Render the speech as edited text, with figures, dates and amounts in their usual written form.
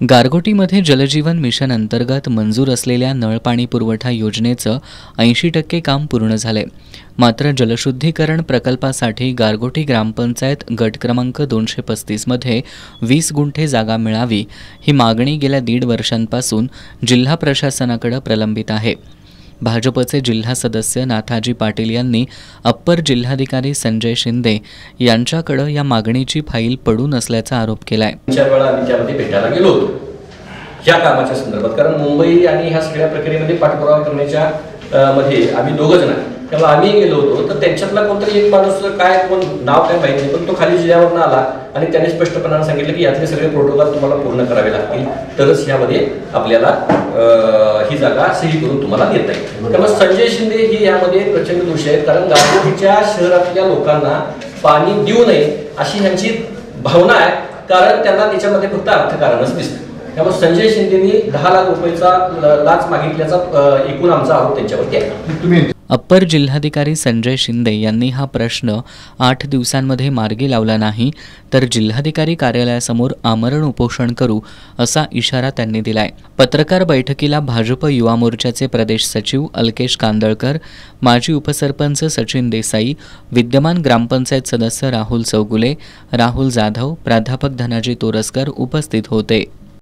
गारगोटीमध्ये जलजीवन mission अंतर्गत मंजूर असलेल्या नळपाणी पुरवठा योजनेचं 80% काम पूर्ण झाले। मात्र जलशुद्धीकरण प्रकल्पासाठी गारगोटी ग्रामपंचायत गट क्रमांक 235 मध्ये 20 गुंठे जागा मिळावी ही मागणी गेल्या 1.5 वर्षांपासून जिल्हा प्रशासनाकडे प्रलंबित आहे। भाजपचे जिल्हा सदस्य नाथाजी पाटील यांनी अप्पर जिल्हाधिकारी संजय शिंदे यांच्याकडे या मागणीची फाईल पडून असल्याचा आरोप केलाय। 4 वेळा आम्ही त्यामध्ये भेटायला गेलो होतो या कामाच्या संदर्भात, कारण मुंबई आणि ह्या सगळ्या प्रक्रियेमध्ये पाठपुरावा करण्याच्या मध्ये आम्ही दोघं जण तेव्हा आम्ही गेलो होतो। तर त्यांच्यातला कोणतरी एक माणूस काय कोण नाव काय माहिती नाही, पण तो खाली जिल्ह्यावरून आला आणि त्याने स्पष्टपणाने सांगितलं की यातले सगळे प्रोटोकॉल तुम्हाला पूर्ण करावे लागतील तरच यामध्ये आपल्याला ही जागा सही करून तुम्हाला देता येईल। त्यामुळे संजय शिंदे ही यामध्ये प्रचंड दोषी आहेत, कारण गारगोटीच्या शहरातल्या लोकांना पाणी देऊ नये अशी यांची भावना आहे, कारण त्यांना त्याच्यामध्ये फक्त अर्थकारणच दिसतं। त्यामुळे संजय शिंदेनी 10 लाख रुपयाचा लाच मागितल्याचा एकूण आमचा आरोप त्यांच्यावरती आहे। अप्पर जिल्हाधिकारी संजय शिंदे यांनी हा प्रश्न 8 दिवसांमध्ये मार्गी लावला नाही तर जिल्हाधिकारी कार्यालयासमोर आमरण उपोषण करू असा इशारा त्यांनी दिलाय। पत्रकार बैठकीला भाजप युवा मोर्चाचे प्रदेश सचिव अलकेश कांदळकर, माजी उपसरपंच सचिन देसाई, विद्यमान ग्रामपंचायत सदस्य राहुल चौगुले, राहुल जाधव, प्राध्यापक धनाजी तोरसकर उपस्थित होते।